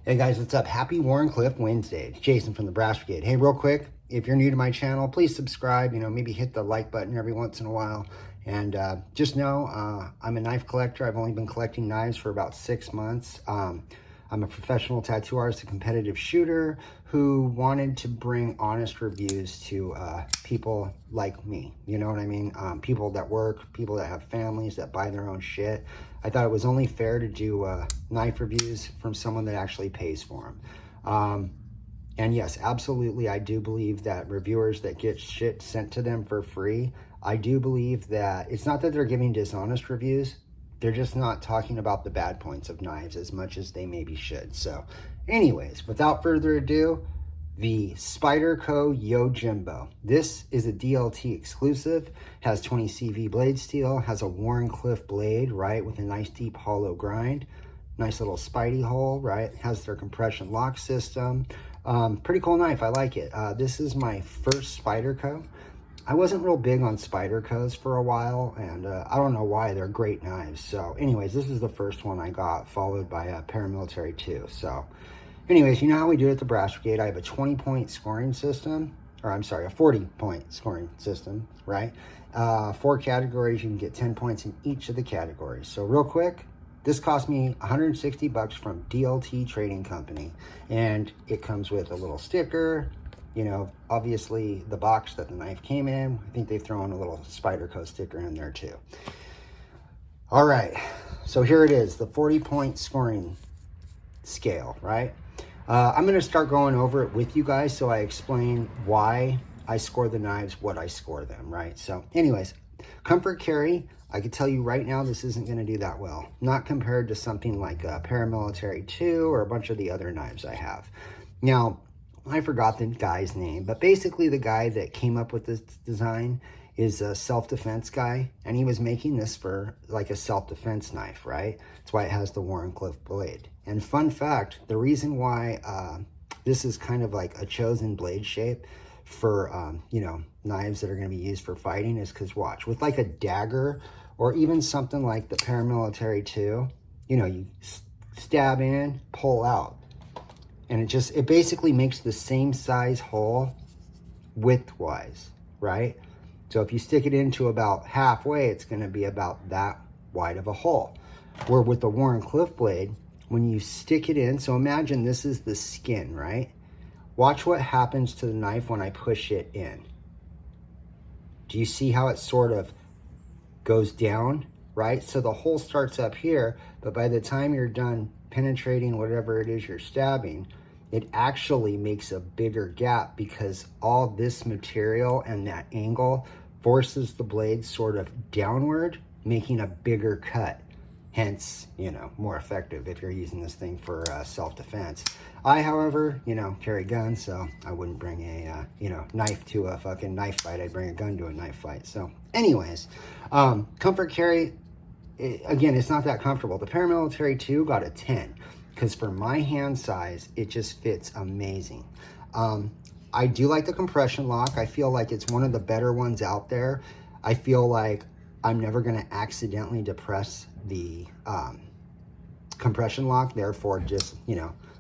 Hey guys, what's up? Happy Warncliffe Wednesday. It's Jason from the Brass Brigade. Hey, real quick, if you're new to my channel, please subscribe. Maybe hit the like button every once in a while. And just know I'm a knife collector. I've only been collecting knives for about 6 months. I'm a professional tattoo artist, a competitive shooter who wanted to bring honest reviews to people like me. You know what I mean? People that work, people that have families, that buy their own shit. I thought it was only fair to do knife reviews from someone that actually pays for them. And yes, absolutely, I do believe that reviewers that get shit sent to them for free, I do believe that it's not that they're giving dishonest reviews. They're just not talking about the bad points of knives as much as they maybe should. So anyways, without further ado, the Spyderco Yo Jimbo. This is a DLT exclusive, has 20 CV blade steel, has a Warncliffe blade, right, with a nice deep hollow grind, nice little Spidey hole, right, has their compression lock system. Pretty cool knife, I like it. This is my first Spyderco. I wasn't real big on Spydercos for a while, and I don't know why. They're great knives. So anyways, this is the first one I got, followed by a paramilitary 2. So anyways, you know how we do it at the Brass Brigade. I have a 20-point scoring system, or I'm sorry, a 40-point scoring system, right? 4 categories. You can get 10 points in each of the categories. So real quick, this cost me $160 from DLT Trading Company, and it comes with a little sticker. Obviously the box that the knife came in. I think they throw in a little Spyderco sticker in there too. All right, so here it is, the 40-point scoring scale, right? I'm going to start going over it with you guys so I explain why I score the knives, what I score them, right? So anyways, comfort carry, I can tell you right now this isn't going to do that well. Not compared to something like a paramilitary 2 or a bunch of the other knives I have. Now, I forgot the guy's name, but basically the guy that came up with this design is a self-defense guy, and he was making this for like a self-defense knife, right? That's why it has the Warncliffe blade. And fun fact, the reason why this is kind of like a chosen blade shape for, knives that are going to be used for fighting is because, watch, with like a dagger or even something like the paramilitary 2, you stab in, pull out. And it basically makes the same size hole width-wise, right? So if you stick it into about halfway, it's going to be about that wide of a hole. Where with the Warncliffe blade, when you stick it in, so imagine this is the skin, right? Watch what happens to the knife when I push it in. Do you see how it sort of goes down, right? So the hole starts up here, but by the time you're done penetrating whatever it is you're stabbing, it actually makes a bigger gap because all this material and that angle forces the blade sort of downward, making a bigger cut. Hence, more effective if you're using this thing for self-defense. I, however, carry guns, so I wouldn't bring a, knife to a fucking knife fight. I'd bring a gun to a knife fight. So anyways, comfort carry, again, it's not that comfortable. The paramilitary 2 got a 10. Because for my hand size, it just fits amazing. I do like the compression lock. I feel like it's one of the better ones out there. I feel like I'm never going to accidentally depress the compression lock, therefore just,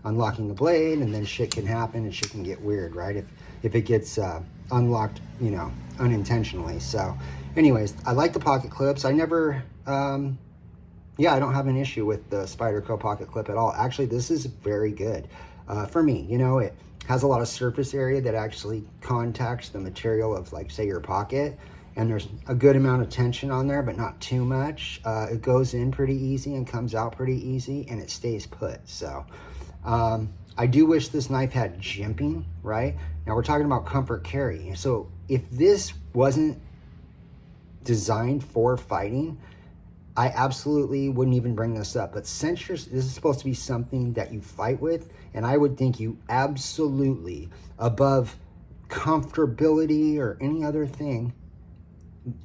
unlocking the blade, and then shit can happen and shit can get weird, right? If it gets unlocked, unintentionally. So anyways, I like the pocket clips. I never... yeah, I don't have an issue with the Spyderco pocket clip at all. Actually, this is very good for me. It has a lot of surface area that actually contacts the material of, like, say, your pocket. And there's a good amount of tension on there, but not too much. It goes in pretty easy and comes out pretty easy, and it stays put. So I do wish this knife had jimping, right? Now, we're talking about comfort carry. So if this wasn't designed for fighting, I absolutely wouldn't even bring this up. But since this is supposed to be something that you fight with, and I would think you absolutely, above comfortability or any other thing,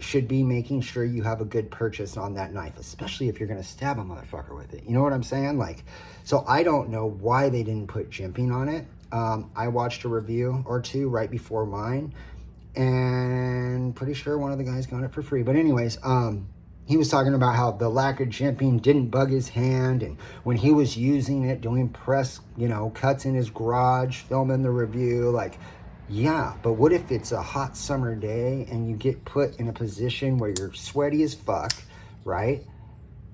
should be making sure you have a good purchase on that knife, especially if you're going to stab a motherfucker with it. You know what I'm saying? Like, so I don't know why they didn't put jimping on it. I watched a review or two right before mine, and pretty sure one of the guys got it for free. But anyways, he was talking about how the lack of jimping didn't bug his hand, and when he was using it, doing press, you know, cuts in his garage, filming the review, like, yeah, but what if it's a hot summer day and you get put in a position where you're sweaty as fuck, right?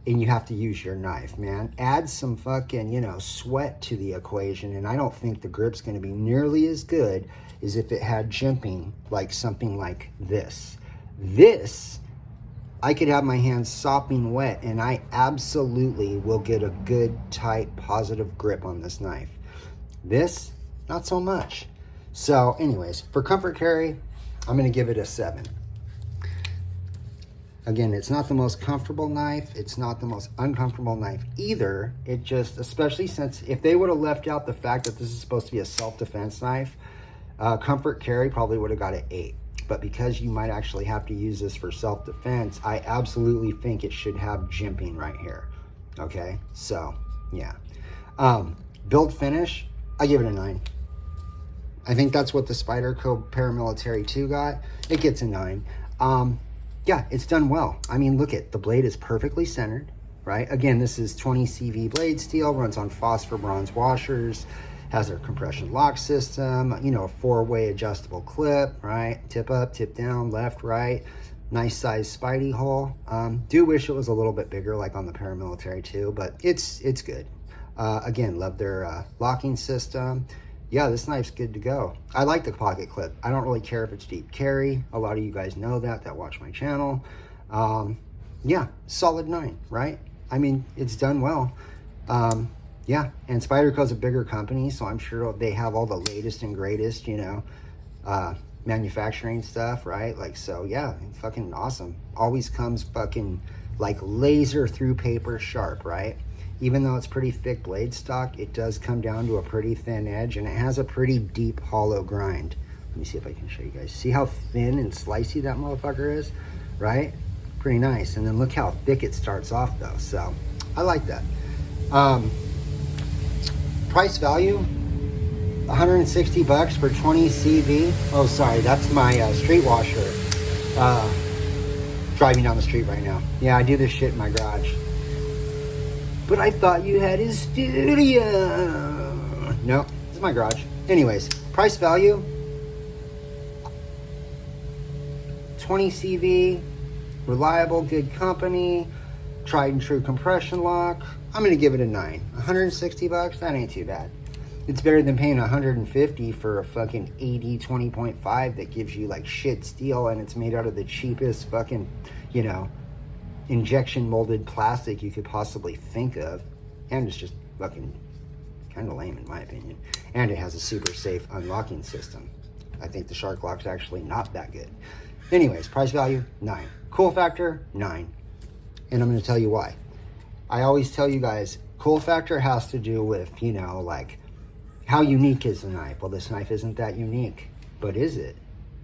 And you have to use your knife, man. Add some fucking, you know, sweat to the equation, and I don't think the grip's gonna be nearly as good as if it had jimping, like something like this. This, I could have my hands sopping wet, and I absolutely will get a good, tight, positive grip on this knife. This, not so much. So anyways, for comfort carry, I'm gonna give it a 7. Again, it's not the most comfortable knife. It's not the most uncomfortable knife either. It just, especially since if they would have left out the fact that this is supposed to be a self-defense knife, comfort carry probably would have got an 8. But because you might actually have to use this for self-defense, I absolutely think it should have jimping right here. Okay, so yeah. Build finish, I give it a 9. I think that's what the Spyderco Paramilitary 2 got. It gets a 9. Yeah, it's done well. I mean, look at the blade is perfectly centered, right? Again, this is 20 CV blade steel, runs on phosphor bronze washers, has their compression lock system, you know, a 4-way adjustable clip, right? Tip up, tip down, left, right. Nice size Spidey hole. Do wish it was a little bit bigger like on the Paramilitary 2, but it's good. Again, love their locking system. Yeah, this knife's good to go. I like the pocket clip. I don't really care if it's deep carry. A lot of you guys know that watch my channel. Yeah, solid 9, right? I mean, it's done well. Yeah, and Spyderco's a bigger company, so I'm sure they have all the latest and greatest, you know, manufacturing stuff, right? Like, so yeah, fucking awesome. Always comes fucking like laser through paper sharp, right? Even though it's pretty thick blade stock, it does come down to a pretty thin edge, and it has a pretty deep hollow grind. Let me see if I can show you guys. See how thin and slicey that motherfucker is, right? Pretty nice. And then look how thick it starts off though. So I like that. Price value, 160 bucks for 20 CV. Oh, sorry, that's my street washer. Driving down the street right now. Yeah, I do this shit in my garage. But I thought you had his studio. No, this is my garage. Anyways, price value, 20 CV, reliable, good company, tried and true compression lock. I'm gonna give it a 9. 160 bucks, that ain't too bad. It's better than paying 150 for a fucking 80 20.5 that gives you like shit steel, and it's made out of the cheapest fucking, you know, injection molded plastic you could possibly think of, and it's just fucking kind of lame in my opinion. And it has a super safe unlocking system. I think the shark lock's actually not that good. Anyways, price value 9. Cool factor 9, and I'm going to tell you why. I always tell you guys, cool factor has to do with, you know, like how unique is the knife. Well, this knife isn't that unique, but is it?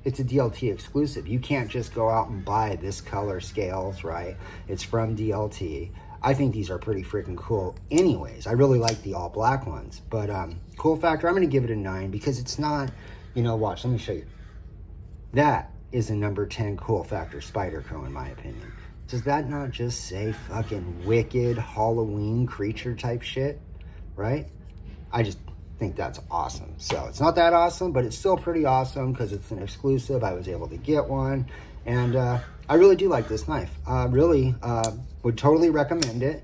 It's a DLT exclusive. You can't just go out and buy this color scales, right? It's from DLT. I think these are pretty freaking cool anyways. I really like the all black ones, but cool factor, I'm gonna give it a 9 because it's not, you know, watch, let me show you. That is a number 10 cool factor Spyderco in my opinion. Does that not just say fucking wicked Halloween creature type shit, right? I just think that's awesome. So it's not that awesome, but it's still pretty awesome because it's an exclusive. I was able to get one, and I really do like this knife. Really would totally recommend it,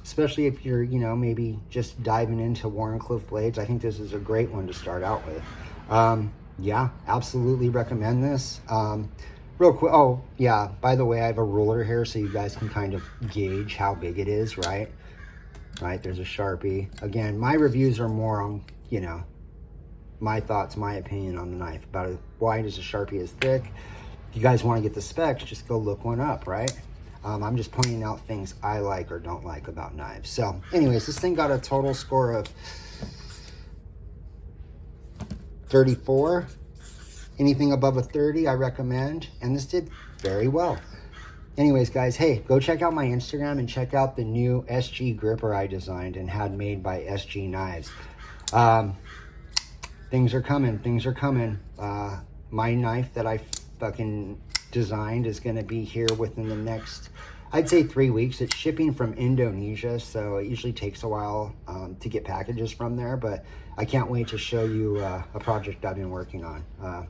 especially if you're, you know, maybe just diving into Wharncliffe blades. I think this is a great one to start out with. Yeah, absolutely recommend this. Real quick, oh yeah, by the way, I have a ruler here so you guys can kind of gauge how big it is, right? Right, there's a Sharpie. Again, my reviews are more on, you know, my thoughts, my opinion on the knife. About as wide as a Sharpie is thick. If you guys want to get the specs, just go look one up, right? I'm just pointing out things I like or don't like about knives. So anyways, this thing got a total score of 34. Anything above a 30, I recommend. And this did very well. Anyways, guys, hey, go check out my Instagram and check out the new SG gripper I designed and had made by SG Knives. Things are coming. Things are coming. My knife that I fucking designed is going to be here within the next, I'd say 3 weeks. It's shipping from Indonesia, so it usually takes a while to get packages from there, but I can't wait to show you a project I've been working on.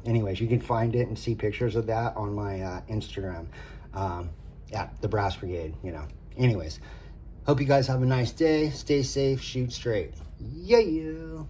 Anyways, you can find it and see pictures of that on my Instagram at the Brass Brigade, you know. Anyways, hope you guys have a nice day. Stay safe, shoot straight. Yeah.